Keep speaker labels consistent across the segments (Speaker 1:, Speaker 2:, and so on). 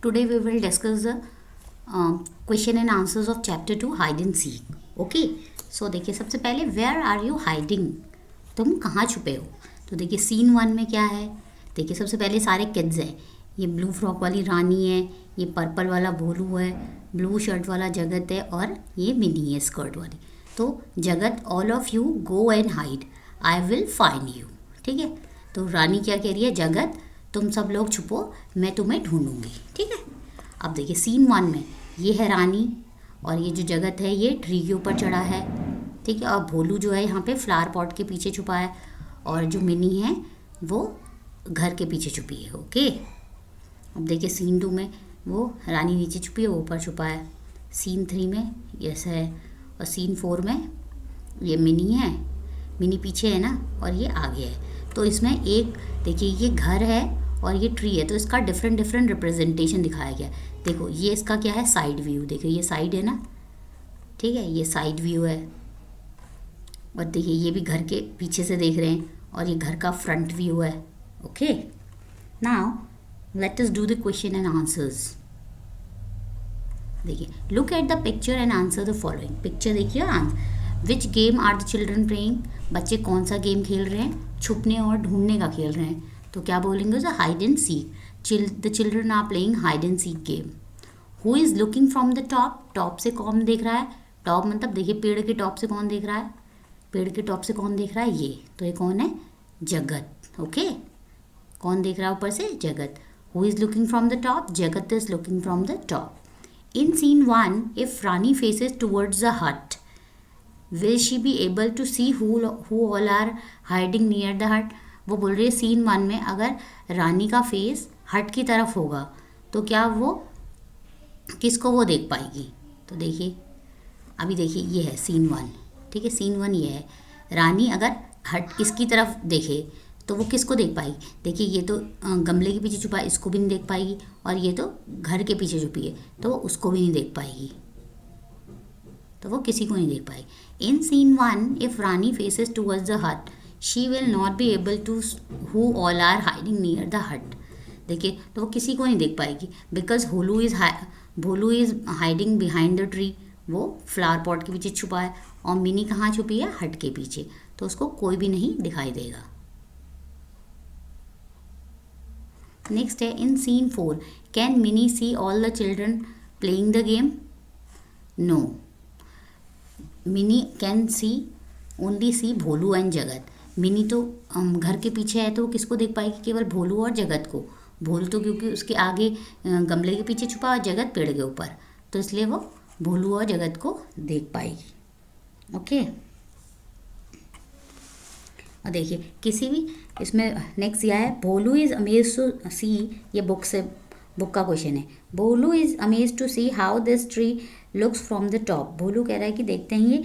Speaker 1: Today we will discuss the question and answers of chapter 2 hide and seek. Okay so देखिए सबसे पहले where are you hiding, तुम कहाँ छुपे हो. तो देखिए सीन 1 में क्या है. देखिए सबसे पहले सारे किड्स हैं. ये ब्लू फ्रॉक वाली रानी है, ये पर्पल वाला भोलू है, ब्लू शर्ट वाला जगत है और ये मिनी है स्कर्ट वाली. तो जगत all of you go and hide, I will find you. ठीक है. तो रानी क्या कह रही है, जगत तुम सब लोग छुपो, मैं तुम्हें ढूंढूंगी. ठीक है. अब देखिए सीन 1 में ये है रानी और ये जो जगत है ये ट्री के ऊपर चढ़ा है. ठीक है. और भोलू जो है यहाँ पे फ्लावर पॉट के पीछे छुपा है और जो मिनी है वो घर के पीछे छुपी है. ओके. अब देखिए सीन 2 में वो रानी नीचे छुपी है, वो ऊपर छुपा है. सीन 3 में ऐसा है और सीन 4 में ये मिनी है, मिनी पीछे है ना और ये आगे है. तो इसमें एक देखिए ये घर है और ये ट्री है, तो इसका डिफरेंट डिफरेंट रिप्रेजेंटेशन दिखाया गया. देखो ये इसका क्या है, साइड व्यू. देखिए ये साइड है ना. ठीक है. ये साइड व्यू है और देखिए ये भी घर के पीछे से देख रहे हैं और ये घर का फ्रंट व्यू है. Okay. Now let us do the question and answers. देखिए look at the picture and answer the following. Picture देखिए और answer. Which game are the children playing, बच्चे कौन सा गेम खेल रहे हैं, छुपने और ढूंढने का खेल रहे हैं. तो क्या बोलेंगे उसे, hide and seek. The children are playing hide and seek game. Who is looking from the top, top से कौन देख रहा है, टॉप मतलब देखिए पेड़ के टॉप से कौन देख रहा है, पेड़ के टॉप से कौन देख रहा है, ये. तो ये कौन है, जगत. ओके. कौन देख रहा है ऊपर से, Jagat. Who is looking from the top, Jagat is looking from the top. In scene 1, if Rani faces towards the hut, will she be able to see who all are hiding near the hut? वो बोल रही है scene 1 में अगर रानी का face हट की तरफ होगा तो क्या वो किसको वो देख पाएगी. तो देखिए अभी देखिए ये है सीन 1. ठीक है. सीन 1 ये है. रानी अगर हट किसकी तरफ देखे तो वो किसको देख पाएगी. देखिए ये तो गमले के पीछे छुपा है, इसको भी नहीं देख पाएगी. और ये तो घर के पीछे छुपी है तो वो उसको भी नहीं देख पाएगी, तो वो किसी को नहीं देख पाएगी. In scene 1 if Rani faces towards the hut she will not be able to who all are hiding near the hut. देखिए तो वो किसी को नहीं देख पाएगी because Bholu is hiding behind the tree. वो फ्लावर पॉट के पीछे छुपा है और मिनी कहाँ छुपी है, हट के पीछे. तो उसको कोई भी नहीं दिखाई देगा. नेक्स्ट है in scene 4 can Mini see all the children playing the game. No, Mini can see only see Bholu and Jagat. Mini तो घर के पीछे है तो वो किसको देख पाएगी, केवल भोलू और जगत को. भोलू तो क्योंकि उसके आगे गमले के पीछे छुपा और जगत पेड़ के ऊपर, तो इसलिए वो भोलू और जगत को देख पाएगी. ओके. और देखिए किसी भी इसमें नेक्स्ट दिया है Bholu is amazed to see. ये बुक का क्वेश्चन है. Bholu is amazed to see how this tree looks from the top. Bholu कह रहा है कि देखते हैं ये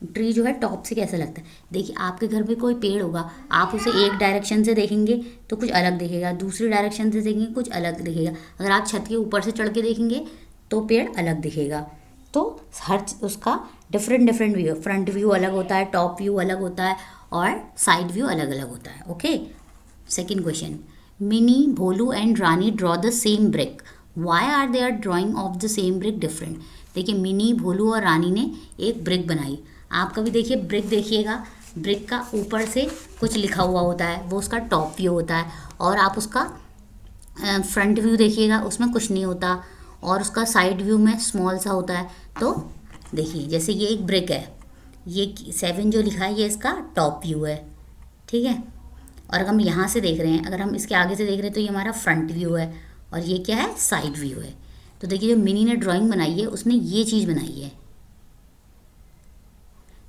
Speaker 1: ट्री जो है टॉप से कैसा लगता है. देखिए आपके घर में कोई पेड़ होगा, आप उसे एक डायरेक्शन से देखेंगे तो कुछ अलग दिखेगा, दूसरी डायरेक्शन से देखेंगे कुछ अलग दिखेगा. अगर आप छत के ऊपर से चढ़ के देखेंगे तो पेड़ अलग दिखेगा. तो हर उसका different different view, front view अलग होता है, टॉप व्यू अलग होता है और साइड व्यू अलग अलग होता है. Okay. Second question. Mini, Bholu and Rani draw the same brick. Why are they are drawing of the same brick different. देखिए मिनी, भोलू और रानी ने एक ब्रिक बनाई. आप कभी देखिए ब्रिक देखिएगा, ब्रिक का ऊपर से कुछ लिखा हुआ होता है, वो उसका टॉप व्यू होता है. और आप उसका फ्रंट व्यू देखिएगा, उसमें कुछ नहीं होता और उसका साइड व्यू में स्मॉल सा होता है. तो देखिए जैसे ये एक ब्रिक है, ये 7 जो लिखा है ये इसका टॉप व्यू है. ठीक है. और अगर हम यहाँ से देख रहे हैं, अगर हम इसके आगे से देख रहे हैं तो ये हमारा फ्रंट व्यू है और ये क्या है, साइड व्यू है. तो देखिए जो मिनी ने ड्राइंग बनाई है उसने ये चीज़ बनाई है,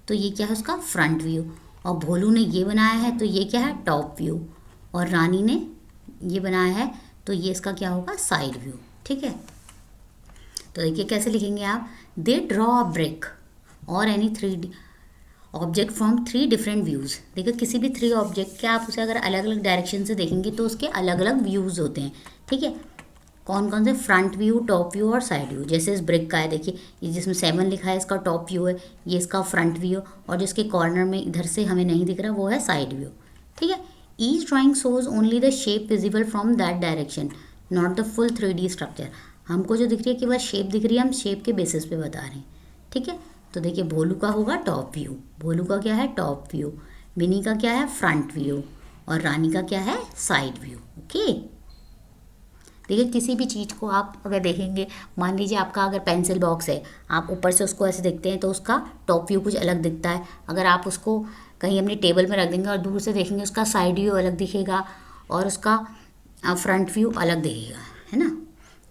Speaker 1: तो ये क्या है उसका फ्रंट व्यू. और भोलू ने ये बनाया है तो ये क्या है, टॉप व्यू. और रानी ने ये बनाया है तो ये इसका क्या होगा, साइड व्यू. ठीक है. तो देखिए कैसे लिखेंगे आप, दे ड्रॉ अ ब्रिक और any 3 object from 3 different views. देखिए किसी भी 3 ऑब्जेक्ट के आप उसे अगर अलग अलग डायरेक्शन से देखेंगे तो उसके अलग अलग व्यूज़ होते हैं. ठीक है. कौन कौन से, फ्रंट व्यू, टॉप व्यू और साइड व्यू. जैसे इस ब्रिक का है, देखिए ये जिसमें 7 लिखा है इसका टॉप व्यू है, ये इसका फ्रंट व्यू और जिसके कॉर्नर में इधर से हमें नहीं दिख रहा वो है साइड व्यू. ठीक है. Each drawing shows only the shape visible from that direction not the full 3D structure. हमको जो दिख रही है केवल शेप दिख रही है, हम शेप के बेसिस पे बता रहे हैं, ठीक है। तो देखिए भोलू का होगा टॉप व्यू, भोलू का क्या है टॉप व्यू, मिनी का क्या है फ्रंट व्यू, और रानी का क्या है साइड व्यू। ओके, देखिए किसी भी चीज़ को आप अगर देखेंगे, मान लीजिए आपका अगर पेंसिल बॉक्स है, आप ऊपर से उसको ऐसे देखते हैं तो उसका टॉप व्यू कुछ अलग दिखता है। अगर आप उसको कहीं अपनी टेबल में रख देंगे और दूर से देखेंगे उसका साइड व्यू अलग दिखेगा और उसका फ्रंट व्यू अलग दिखेगा, है ना।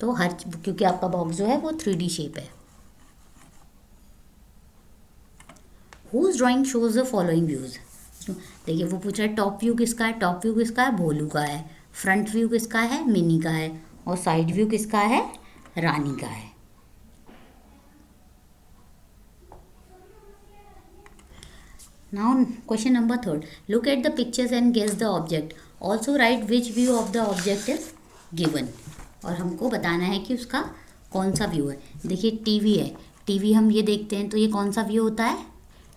Speaker 1: तो हर, क्योंकि आपका बॉक्स जो है वो 3D शेप है। Whose drawing shows the following views. देखिए वो पूछ रहा है टॉप व्यू किसका है, टॉप व्यू किसका है भोलू का है, फ्रंट व्यू किसका है मिनी का है, और साइड व्यू किसका है रानी का है। Now question number 3, look at the pictures and guess the object, also write which view of the object is given. और हमको बताना है कि उसका कौन सा व्यू है। देखिए टीवी है, टीवी हम ये देखते हैं तो ये कौन सा व्यू होता है,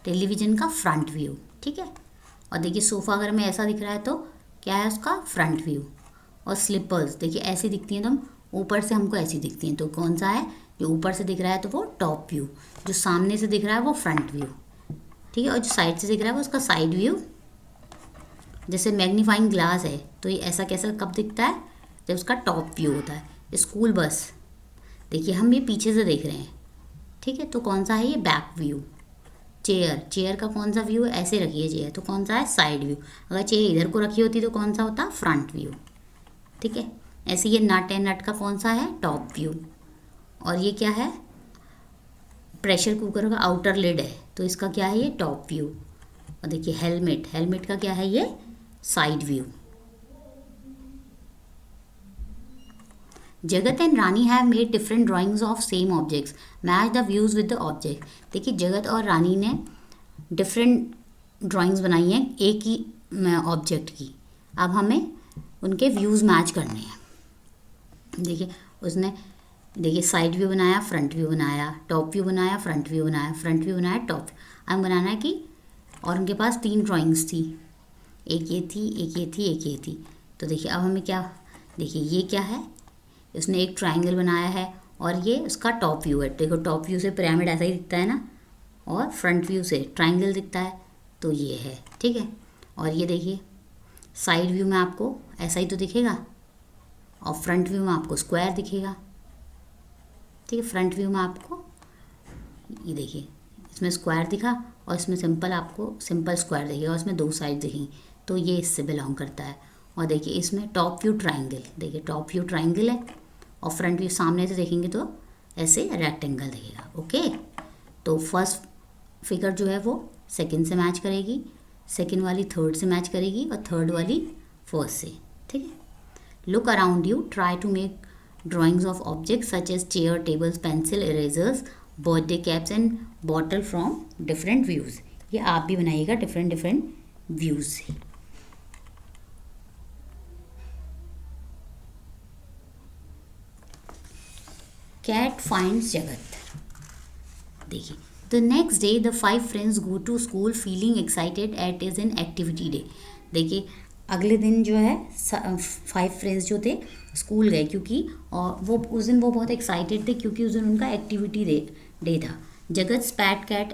Speaker 1: टेलीविज़न का फ्रंट व्यू, ठीक है। और देखिए सोफ़ा अगर हमें ऐसा दिख रहा है तो क्या है उसका फ्रंट व्यू। और स्लीपर्स देखिए ऐसी दिखती हैं तो हम ऊपर से हमको ऐसी दिखती हैं, तो कौन सा है, जो ऊपर से दिख रहा है तो वो टॉप व्यू, जो सामने से दिख रहा है वो फ्रंट व्यू, ठीक है। और जो साइड से दिख रहा है वो उसका साइड व्यू। जैसे मैग्नीफाइंग ग्लास है तो ये ऐसा कैसा कब दिखता है, जब उसका टॉप व्यू होता है। स्कूल बस देखिए हम ये पीछे से देख रहे हैं, ठीक है, तो कौन सा है ये बैक व्यू। चेयर, चेयर का कौन सा व्यू है, ऐसे रखिए चेयर, तो कौन सा है साइड व्यू। अगर चेयर इधर को रखी होती तो कौन सा होता फ्रंट व्यू, ठीक है। ऐसे ये नट है, नट का कौन सा है टॉप व्यू। और ये क्या है प्रेशर कुकर का आउटर लिड है तो इसका क्या है ये टॉप व्यू। और देखिए हेलमेट, हेलमेट का क्या है ये साइड व्यू। जगत and Rani have made different drawings of same objects, match the views with the object. देखिए जगत और रानी ने डिफरेंट ड्राइंग्स बनाई हैं एक ही ऑब्जेक्ट की। अब हमें उनके व्यूज़ मैच करने हैं। देखिए उसने देखिए साइड व्यू बनाया, फ्रंट व्यू बनाया, टॉप व्यू बनाया, फ्रंट व्यू बनाया, फ्रंट व्यू बनाया, टॉप। अब बनाना है कि, और उनके पास 3 ड्राइंग्स थी, एक ये थी, एक ये थी, एक ये थी। तो देखिए अब हमें क्या, देखिए ये क्या है, उसने एक ट्रायंगल बनाया है और ये उसका टॉप व्यू है। देखो टॉप व्यू से पिरामिड ऐसा ही दिखता है ना, और फ्रंट व्यू से ट्रायंगल दिखता है, तो ये है, ठीक है। और ये देखिए साइड व्यू में आपको ऐसा ही तो दिखेगा और फ्रंट व्यू में आपको स्क्वायर दिखेगा, ठीक है। फ्रंट व्यू में आपको ये देखिए इसमें स्क्वायर दिखा और इसमें सिंपल आपको सिंपल स्क्वायर दिखेगा और इसमें 2 साइड दिखेंगी, तो ये इससे बिलोंग करता है। और देखिए इसमें टॉप व्यू ट्रायंगल, देखिए टॉप व्यू ट्रायंगल है और फ्रंट व्यू सामने से देखेंगे तो ऐसे रेक्टेंगल दिखेगा। ओके, तो फर्स्ट फिगर जो है वो सेकंड से मैच करेगी, सेकंड वाली थर्ड से मैच करेगी और थर्ड वाली फर्स्ट से, ठीक है। Look around you, try to make drawings of objects such as chair, tables, pencil, erasers, birthday caps and bottle from different views. ये आप भी बनाइएगा डिफरेंट डिफरेंट व्यूज़ से। Cat finds Jagat. देखिए the next day the 5 friends go to school feeling excited it is an activity day. देखिए अगले दिन जो है 5 फ्रेंड्स जो थे स्कूल गए, क्योंकि और वो उस दिन वो बहुत एक्साइटेड थे क्योंकि उस दिन उनका एक्टिविटी डे था। Jagat pet cat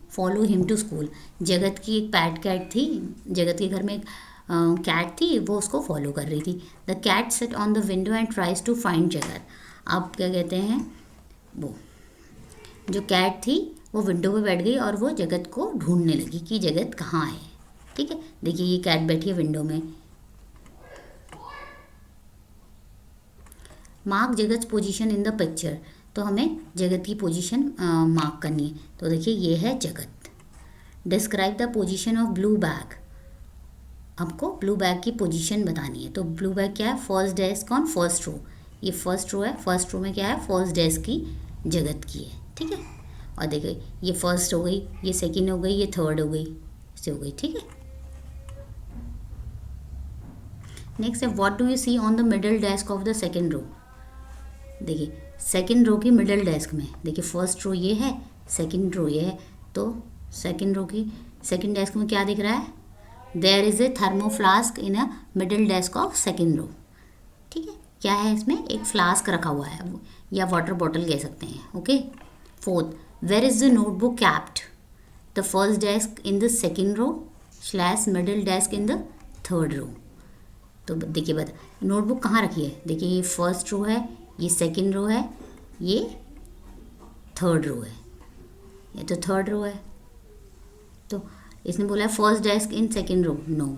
Speaker 1: follow him to school. Jagat की एक पैट कैट थी, जगत के घर में एक कैट थी, वो उसको फॉलो कर रही थी। The cat sit on the window and tries to find Jagat. अब क्या कहते हैं, वो जो कैट थी वो विंडो पे बैठ गई और वो जगत को ढूंढने लगी कि जगत कहाँ है, ठीक है। देखिए ये कैट बैठी है विंडो में। मार्क जगत पोजीशन इन द पिक्चर, तो हमें जगत की पोजीशन मार्क करनी है। तो देखिए ये है Jagat. Describe the position of blue bag, हमको ब्लू बैग की पोजीशन बतानी है। तो ब्लू बैग क्या है, first desk on first row. ये फर्स्ट रो है, फर्स्ट रो में क्या है, फर्स्ट डेस्क की जगत की है, ठीक है। और देखिए ये फर्स्ट हो गई, ये सेकंड हो गई, ये थर्ड हो गई, ऐसे हो गई, ठीक है। नेक्स्ट है what do you see on the middle desk of the second row. देखिए सेकंड रो की मिडिल डेस्क में, देखिए फर्स्ट रो ये है, सेकंड रो ये है, तो सेकंड रो की सेकंड डेस्क में क्या दिख रहा है, there is a thermo flask in a middle desk of second row, ठीक है। क्या है इसमें, एक फ्लास्क रखा हुआ है या वाटर बॉटल कह सकते हैं। Okay. Fourth, where is the notebook kept, the first desk in the second row / middle desk in the third row. तो देखिए बता नोटबुक कहाँ रखी है, देखिए ये फर्स्ट रो है, ये सेकेंड रो है, ये थर्ड रो है, ये तो थर्ड रो है। तो इसने बोला है first desk in second row, no.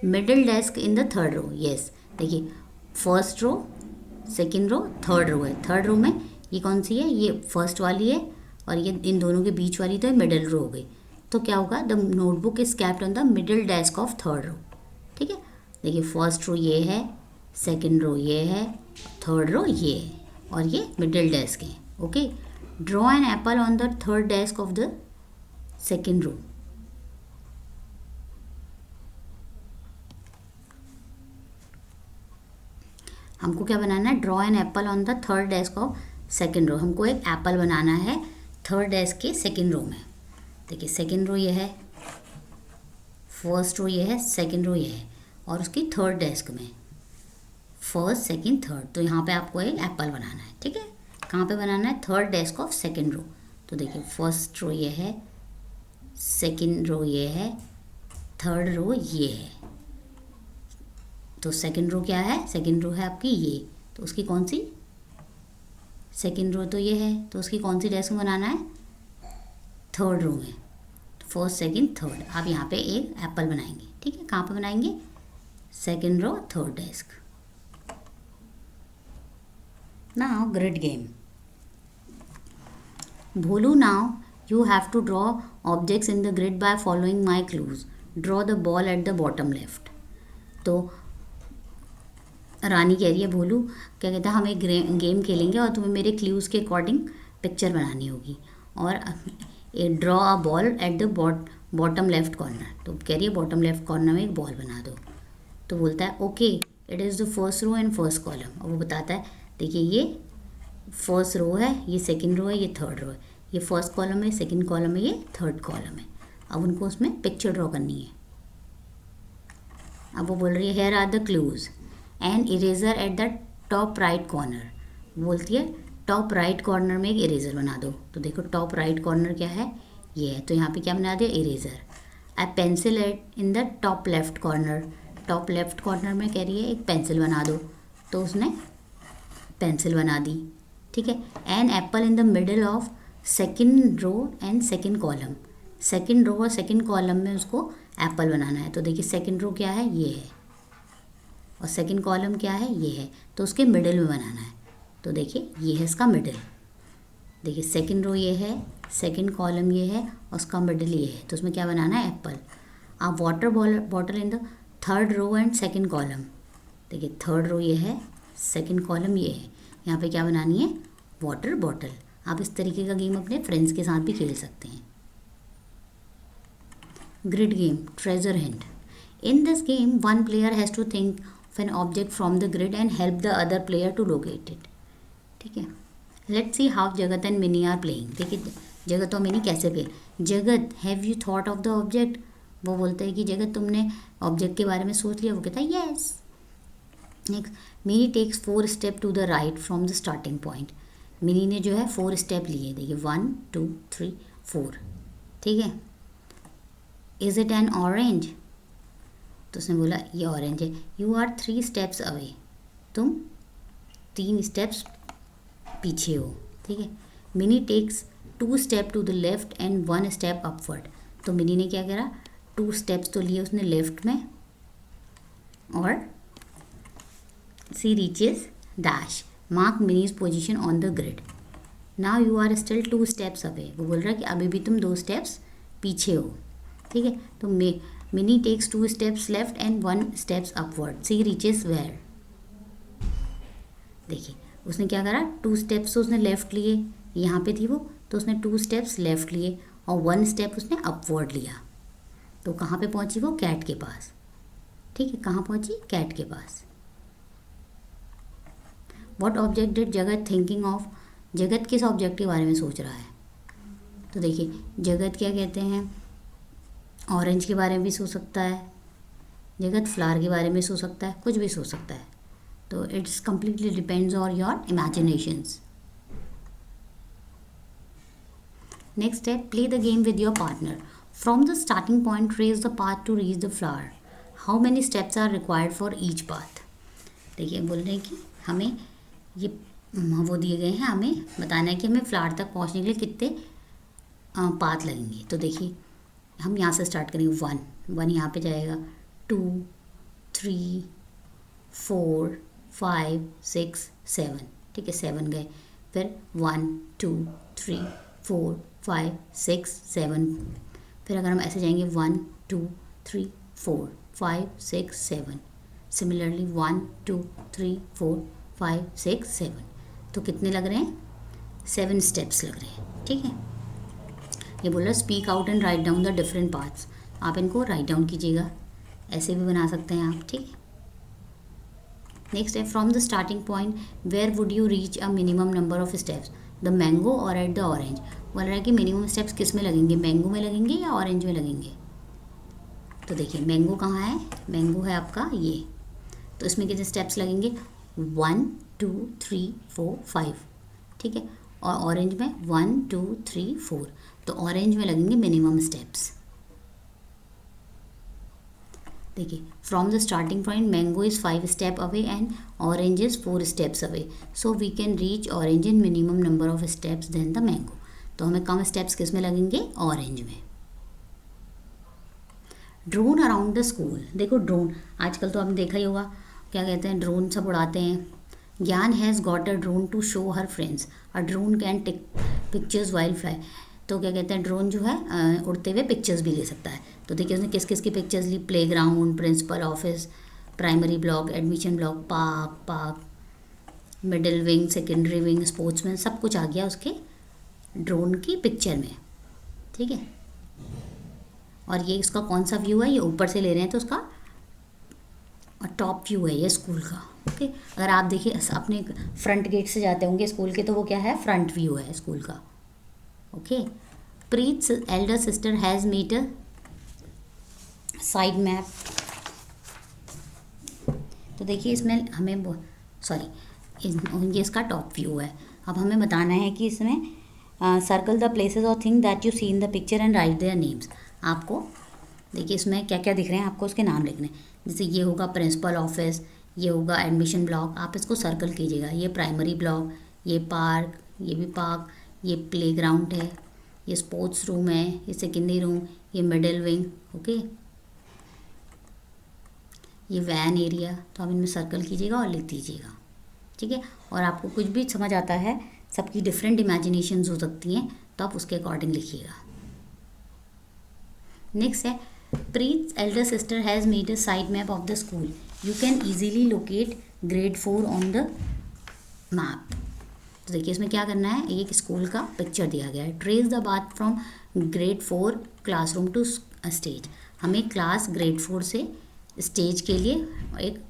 Speaker 1: Middle desk in the third row, yes. देखिए first row, second row, third row है। थर्ड रो में ये कौन सी है, ये फर्स्ट वाली है और ये इन दोनों के बीच वाली तो मिडिल रो हो गई। तो क्या होगा, the notebook is kept on the middle desk of third row. ठीक है, देखिए फर्स्ट रो ये है, सेकेंड रो ये है, थर्ड रो ये है और ये मिडिल डेस्क है। Okay. Draw an apple on the third desk of the second row. हमको क्या बनाना है, draw an apple on the third desk of second row. हमको एक एप्पल बनाना है थर्ड डेस्क के सेकेंड रो में। देखिए सेकेंड रो ये है, फर्स्ट रो ये है, सेकेंड रो ये है और उसकी थर्ड डेस्क में फर्स्ट सेकेंड थर्ड। तो यहाँ पे आपको एक एप्पल बनाना है। ठीक है, कहाँ पे बनाना है, third desk of second row. तो देखिए फर्स्ट रो ये है, सेकेंड रो ये है, थर्ड रो ये है। तो सेकेंड रो क्या है, सेकेंड रो है आपकी ये, तो उसकी कौन सी, सेकेंड रो तो ये है, तो उसकी कौन सी डेस्क में बनाना है, थर्ड रो में। फर्स्ट सेकेंड थर्ड, आप यहाँ पे एक एप्पल बनाएंगे। ठीक है, कहाँ पे बनाएंगे, second row third desk. Now grid game. Bholu, now you have to draw objects in the grid by following my clues. Draw the ball at the bottom left. तो रानी कह रही है भोलू क्या कहता है, हम एक गेम खेलेंगे और तुम्हें मेरे क्लूज़ के अकॉर्डिंग पिक्चर बनानी होगी और draw a ball at the bottom left corner. तो कह रही है बॉटम लेफ्ट कॉर्नर में एक बॉल बना दो। तो बोलता है okay it is the first row and first column. और वो बताता है देखिए ये फर्स्ट रो है, ये सेकेंड रो है, ये थर्ड रो है, ये फर्स्ट कॉलम है, सेकंड कॉलम है, ये थर्ड कॉलम है। अब उनको उसमें पिक्चर ड्रॉ करनी है। अब वो बोल रही है here are the clues and eraser at the top right corner. बोलती है टॉप राइट कॉर्नर में एक इरेजर बना दो। तो देखो टॉप राइट कॉर्नर क्या है, ये है, तो यहाँ पे क्या बना दिया, eraser. A pencil at in the top left corner. Top left corner में कह रही है एक पेंसिल बना दो, तो उसने पेंसिल बना दी। ठीक है, an apple in the middle of second row and second column. Second row और सेकेंड कॉलम में उसको एप्पल बनाना है। तो देखिए सेकेंड रो क्या है, ये है, और सेकेंड कॉलम क्या है, ये है, तो उसके मिडिल में बनाना है। तो देखिए ये है इसका मिडिल। देखिए सेकेंड रो ये है, सेकेंड कॉलम ये है और उसका मिडिल ये है, तो उसमें क्या बनाना है, एप्पल। आप water bottle in the third row and second column. देखिए थर्ड रो ये है, सेकेंड कॉलम ये है, यहाँ पे क्या बनानी है, वाटर बॉटल। आप इस तरीके का गेम अपने फ्रेंड्स के साथ भी खेल सकते हैं। Grid game, treasure hint. In this game one player has to think of an object from the grid and help the other player to locate it. ठीक है, let's see how Jagat and Mini are playing. देखिए जगत और मिनी कैसे play. Jagat, have you thought of the object. वो बोलता है कि जगत तुमने ऑब्जेक्ट के बारे में सोच लिया। वो कहता है yes. Next, Mini takes 4 step to the right from the starting point. Mini ने जो है 4 स्टेप लिए। देखिए 1 2 3 4। ठीक है, इज़ इट एन ऑरेंज। तो उसने बोला ये ऑरेंज है। You are 3 steps away. तुम 3 स्टेप्स पीछे हो। ठीक है, Mini takes 2 step to the left and 1 step upward. तो मिनी ने क्या करा, 2 स्टेप्स तो लिए उसने लेफ्ट में और she reaches dash mark Mini's position on the grid. Now you are still 2 steps away. वो बोल रहा है कि अभी भी तुम 2 स्टेप्स पीछे हो। ठीक है, तो Mini takes 2 steps left and 1 steps upward. She reaches where. देखिए उसने क्या करा, 2 स्टेप्स तो उसने लेफ्ट लिए, यहाँ पे थी वो, तो उसने 2 स्टेप्स लेफ्ट लिए और 1 स्टेप उसने अपवर्ड लिया। तो कहाँ पे पहुँची वो, कैट के पास। ठीक है, कहाँ पहुँची, कैट के पास। वॉट ऑब्जेक्ट डिड जगत थिंकिंग ऑफ। जगत किस ऑब्जेक्ट के बारे में सोच रहा है। तो देखिए जगत क्या कहते हैं, ऑरेंज के बारे में भी सोच सकता है, जगत फ्लावर के बारे में सोच सकता है, कुछ भी सोच सकता है। तो it's completely depends on your imaginations. Next step, play the game with your partner. From the starting point, trace the path to reach the flower. How many steps are required for each path? देखिए बोल रहे हैं कि हमें ये वो दिए गए हैं, हमें बताना है कि हमें फ्लावर तक पहुंचने के लिए कितने पाथ लगेंगे. तो देखिए हम यहाँ से स्टार्ट करेंगे. 1 यहाँ पे जाएगा, 2 3 4 5 6 7. ठीक है, 7 गए. फिर 1 2 3 4 5 6 7. फिर अगर हम ऐसे जाएंगे 1 2 3 4 5 6 7. सिमिलरली 1 2 3 4 5 6 7. तो कितने लग रहे हैं? 7 स्टेप्स लग रहे हैं. ठीक है, ये बोल रहा है speak out and write down the different parts. आप इनको राइट डाउन कीजिएगा, ऐसे भी बना सकते हैं आप. ठीक है, नेक्स्ट है from the starting point where would you reach a minimum number of steps, the mango or at the orange. बोल रहा है कि मिनिमम स्टेप्स किस में लगेंगे, मैंगो में लगेंगे या ऑरेंज में लगेंगे. तो देखिए मैंगो कहाँ है, मैंगो है आपका ये. तो इसमें कितने स्टेप्स लगेंगे, 1 2 3 4 5. ठीक है, और ऑरेंज में 1 2 3 4. तो ऑरेंज में लगेंगे मिनिमम स्टेप्स. देखिए from the starting point mango is 5 step away and orange is 4 steps away. So we can reach orange in minimum number of steps then the mango. तो हमें कम स्टेप्स किस में लगेंगे, ऑरेंज में. Drone around the school. देखो drone आजकल तो आपने देखा ही होगा, क्या कहते हैं, ड्रोन सब उड़ाते हैं. Gyan has got a drone to show her friends. A drone can take pictures while fly. तो क्या कहते हैं, ड्रोन जो है उड़ते हुए पिक्चर्स भी ले सकता है. तो देखिए उसने किस किस की पिक्चर्स ली, playground, principal office, primary block, admission block, park, middle wing, secondary wing, sportsman, सब कुछ आ गया उसके ड्रोन की पिक्चर में. ठीक है, और ये इसका कौन सा व्यू है, ये ऊपर से ले रहे हैं तो उसका टॉप व्यू है ये स्कूल का. ओके, अगर आप देखिए अपने फ्रंट गेट से जाते होंगे स्कूल के, तो वो क्या है, फ्रंट व्यू है स्कूल का. Okay, Preet's elder sister has made a side map. तो देखिए इसमें हमें ये इसका टॉप व्यू है. अब हमें बताना है कि इसमें सर्कल द प्लेसेस और thing that you see in the picture and write their names. आपको देखिए इसमें क्या क्या दिख रहे हैं, आपको उसके नाम लिखने. जैसे ये होगा प्रिंसिपल ऑफिस, ये होगा एडमिशन ब्लॉक, आप इसको सर्कल कीजिएगा. ये प्राइमरी ब्लॉक, ये पार्क, ये भी पार्क, ये प्ले ग्राउंड है, ये स्पोर्ट्स रूम है, ये सेकेंडरी रूम, ये मिडिल विंग. ओके, ये वैन एरिया. तो आप इनमें सर्कल कीजिएगा और लिख दीजिएगा. ठीक है, और आपको कुछ भी समझ आता है, सबकी डिफरेंट इमेजिनेशंस हो सकती हैं, तो आप उसके अकॉर्डिंग लिखिएगा. नेक्स्ट है Preet's elder sister has made a side map of the school. You can easily locate grade 4 on the map. तो देखिए इसमें क्या करना है, एक स्कूल का पिक्चर दिया गया है. Trace the path from grade 4 classroom to stage. हमें क्लास ग्रेड 4 से स्टेज के लिए एक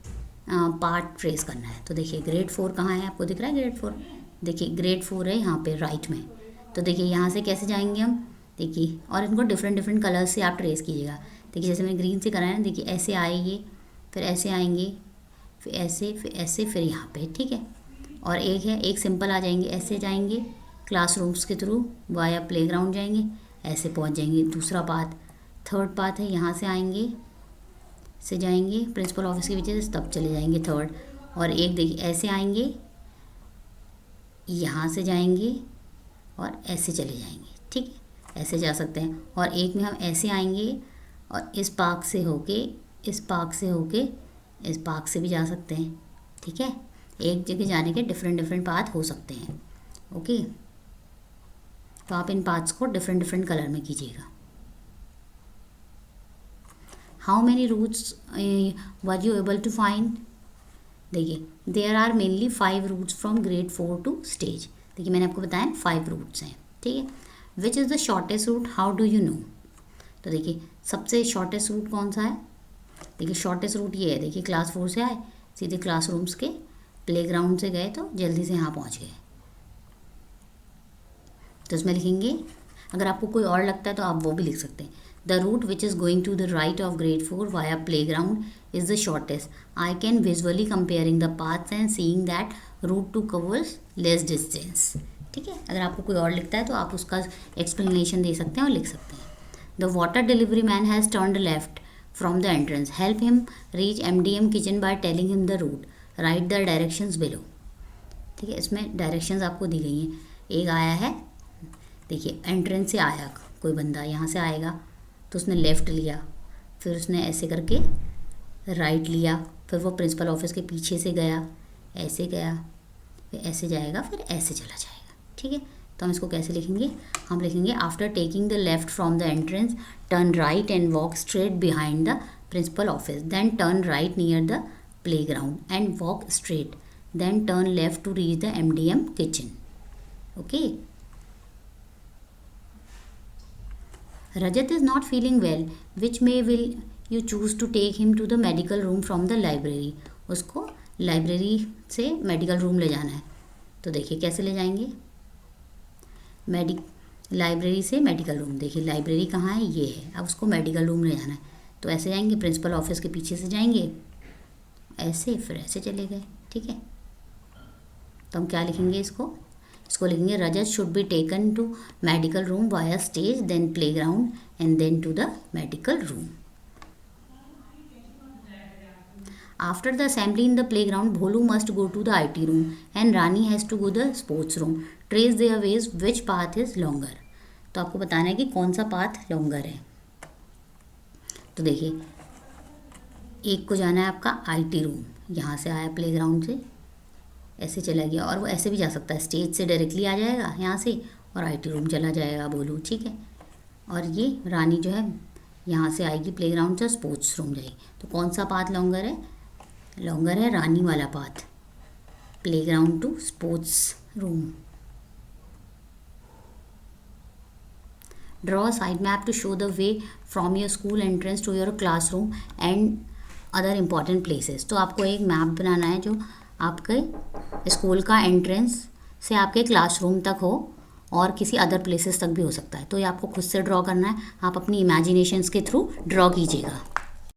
Speaker 1: पार्ट ट्रेस करना है. तो देखिए ग्रेड 4 कहाँ है, आपको दिख रहा है ग्रेड 4. देखिए ग्रेड 4 है यहाँ पे राइट में. तो देखिए यहाँ से कैसे जाएंगे हम, देखिए, और इनको डिफरेंट डिफरेंट कलर्स से आप ट्रेस कीजिएगा. देखिए जैसे मैंने ग्रीन से कराया ना, देखिए ऐसे आएंगे, फिर ऐसे आएंगे, फिर ऐसे, फिर यहाँ पे. ठीक है, और एक है, एक सिंपल आ जाएंगे, ऐसे जाएंगे क्लासरूम्स के थ्रू वाया प्लेग्राउंड जाएंगे, ऐसे पहुँच जाएंगे. दूसरा पाथ, थर्ड पाथ है, यहाँ से आएंगे, से जाएंगे प्रिंसिपल ऑफिस के पीछे से, तब चले जाएंगे थर्ड. और एक देखिए ऐसे आएंगे, यहाँ से जाएंगे और ऐसे चले जाएंगे. ठीक है, ऐसे जा सकते हैं. और एक में हम ऐसे आएंगे और इस पार्क से होके, इस पार्क से होके, इस पार्क से भी जा सकते हैं. ठीक है, एक जगह जाने के डिफरेंट डिफरेंट पाथ हो सकते हैं. ओके, तो आप इन पाथ्स को डिफरेंट डिफरेंट कलर में कीजिएगा. How many routes were you able to find. देखिए there are mainly 5 routes from grade 4 to stage. देखिए मैंने आपको बताया 5 रूट्स हैं. ठीक है, which is the shortest route, how do you know. तो देखिए सबसे शॉर्टेस्ट रूट कौन सा है, देखिए शॉर्टेस्ट रूट ये है. देखिए क्लास 4 से आए, सीधे क्लासरूम्स के प्लेग्राउंड से गए, तो जल्दी से यहाँ पहुँच गए. तो इसमें लिखेंगे, अगर आपको कोई और लगता है तो आप वो भी लिख सकते हैं. The route which is going to the right of grade 4 via playground is the shortest. I can visually comparing the paths and seeing that route to covers less distance. ठीक है, अगर आपको कोई और लिखता है तो आप उसका एक्सप्लेनेशन दे सकते हैं और लिख सकते हैं. The water delivery man has turned left from the entrance. Help him reach MDM kitchen by telling him the route. Write the directions below. ठीक है, इसमें डायरेक्शंस आपको दी गई हैं. एक आया है, देखिए एंट्रेंस से आया कोई बंदा, यहाँ से आएगा तो उसने लेफ़्ट लिया, फिर उसने ऐसे करके राइट लिया, फिर वो प्रिंसिपल ऑफिस के पीछे से गया, ऐसे गया, फिर ऐसे जाएगा, फिर ऐसे चला जाएगा. ठीक है, तो हम इसको कैसे लिखेंगे? हम लिखेंगे after taking the left from the entrance turn right and walk straight behind the principal office, then turn right near the play ground and walk straight, then turn left to reach the MDM kitchen. Okay. Rajat is not feeling well. Which way will you choose to take him to the medical room from the library? उसको library से medical room ले जाना है. तो देखिए कैसे ले जाएंगे? लाइब्रेरी से मेडिकल रूम. देखिए लाइब्रेरी कहाँ है? ये है. अब उसको मेडिकल रूम ले जाना है तो ऐसे जाएंगे, प्रिंसिपल ऑफिस के पीछे से जाएंगे, ऐसे, फिर ऐसे चले गए. ठीक है, तो हम क्या लिखेंगे इसको लिखेंगे Rajat should be taken to medical room via stage, then play ground and then to the medical room. After the assembly in the play ground Bholu must go to the IT room and Rani has to go the sports room. Trace their ways which path is longer. तो आपको बताना है कि कौन सा path longer है. तो देखिए एक को जाना है आपका IT रूम, यहाँ से आया प्ले ग्राउंड से, ऐसे चला गया, और वो ऐसे भी जा सकता है, स्टेज से डायरेक्टली आ जाएगा यहाँ से और IT रूम चला जाएगा बोलू. ठीक है, और ये रानी जो है यहाँ से आएगी प्लेग्राउंड से स्पोर्ट्स रूम जाएगी. तो कौन सा पाथ लॉन्गर है? लॉन्गर है रानी वाला path, playground to sports room. Draw a side map to show the way from your school entrance to your classroom and other important places. तो आपको एक मैप बनाना है जो आपके स्कूल का एंट्रेंस से आपके क्लासरूम तक हो और किसी अदर प्लेसेस तक भी हो सकता है. तो ये आपको खुद से ड्रॉ करना है, आप अपनी इमेजिनेशंस के थ्रू ड्रॉ कीजिएगा.